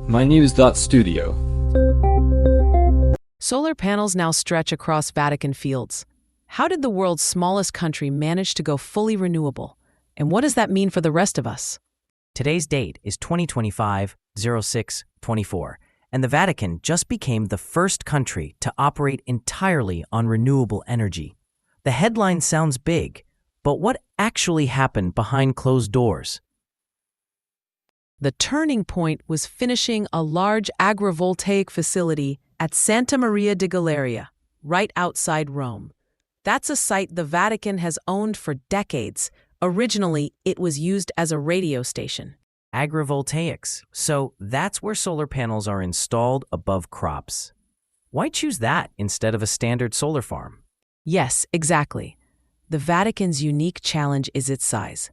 mynews.studio. Solar panels now stretch across Vatican fields. How did the world's smallest country manage to go fully renewable? And what does that mean for the rest of us? Today's date is 2025-06-24, and the Vatican just became the first country to operate entirely on renewable energy. The headline sounds big, but what actually happened behind closed doors? The turning point was finishing a large agrivoltaic facility at Santa Maria di Galleria, right outside Rome. That's a site the Vatican has owned for decades. Originally, it was used as a radio station. Agrivoltaics. So that's where solar panels are installed above crops. Why choose that instead of a standard solar farm? Yes, exactly. The Vatican's unique challenge is its size.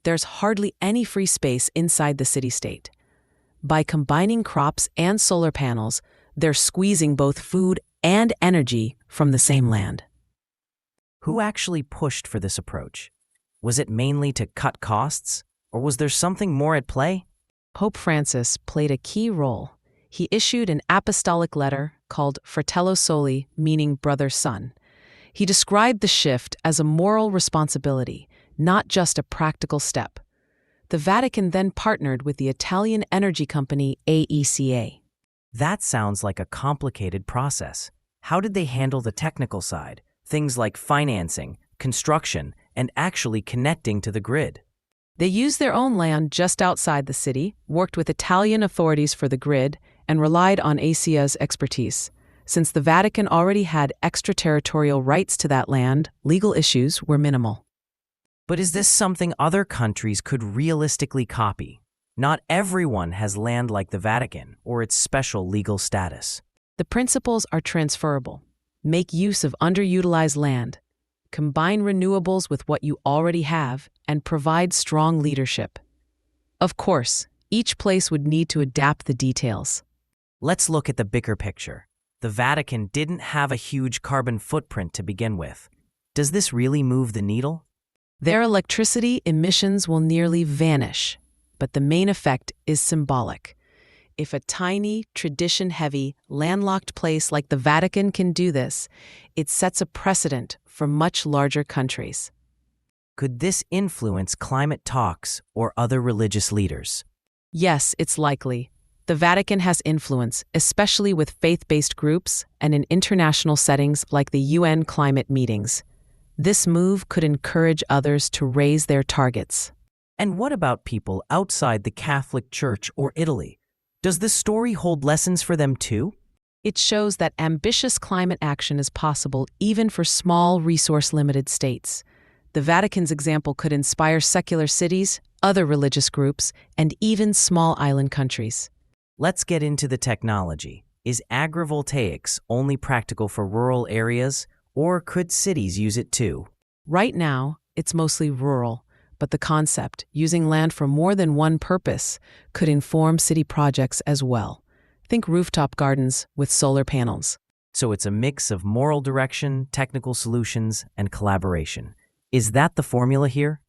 There's hardly any free space inside the city-state. By combining crops and solar panels, they're squeezing both food and energy from the same land. Who actually pushed for this approach? Was it mainly to cut costs, or was there something more at play? Pope Francis played a key role. He issued an apostolic letter called Fratello Soli, meaning brother-son. He described the shift as a moral responsibility, not just a practical step. The Vatican then partnered with the Italian energy company AECA. That sounds like a complicated process. How did they handle the technical side? Things like financing, construction, and actually connecting to the grid. They used their own land just outside the city, worked with Italian authorities for the grid, and relied on AECA's expertise. Since the Vatican already had extraterritorial rights to that land, legal issues were minimal. But is this something other countries could realistically copy? Not everyone has land like the Vatican or its special legal status. The principles are transferable. Make use of underutilized land, combine renewables with what you already have, and provide strong leadership. Of course, each place would need to adapt the details. Let's look at the bigger picture. The Vatican didn't have a huge carbon footprint to begin with. Does this really move the needle? Their electricity emissions will nearly vanish, but the main effect is symbolic. If a tiny, tradition-heavy, landlocked place like the Vatican can do this, it sets a precedent for much larger countries. Could this influence climate talks or other religious leaders? Yes, it's likely. The Vatican has influence, especially with faith-based groups and in international settings like the UN climate meetings. This move could encourage others to raise their targets. And what about people outside the Catholic Church or Italy? Does this story hold lessons for them too? It shows that ambitious climate action is possible even for small, resource-limited states. The Vatican's example could inspire secular cities, other religious groups, and even small island countries. Let's get into the technology. Is agrivoltaics only practical for rural areas, or could cities use it too? Right now, it's mostly rural, but the concept, using land for more than one purpose, could inform city projects as well. Think rooftop gardens with solar panels. So it's a mix of moral direction, technical solutions, and collaboration. Is that the formula here?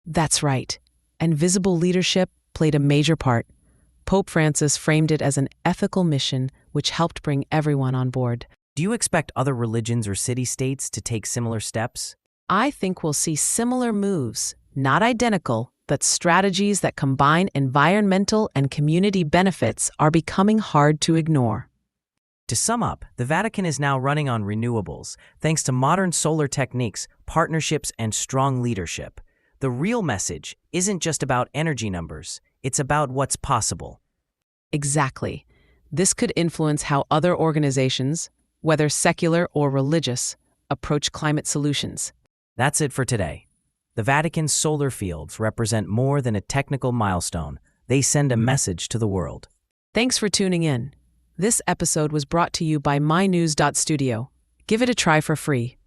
That's right. And visible leadership played a major part. Pope Francis framed it as an ethical mission which helped bring everyone on board. Do you expect other religions or city-states to take similar steps? I think we'll see similar moves, not identical, but strategies that combine environmental and community benefits are becoming hard to ignore. To sum up, the Vatican is now running on renewables, thanks to modern solar techniques, partnerships, and strong leadership. The real message isn't just about energy numbers, it's about what's possible. Exactly. This could influence how other organizations, whether secular or religious, approach climate solutions. That's it for today. The Vatican's solar fields represent more than a technical milestone. They send a message to the world. Thanks for tuning in. This episode was brought to you by mynews.studio. Give it a try for free.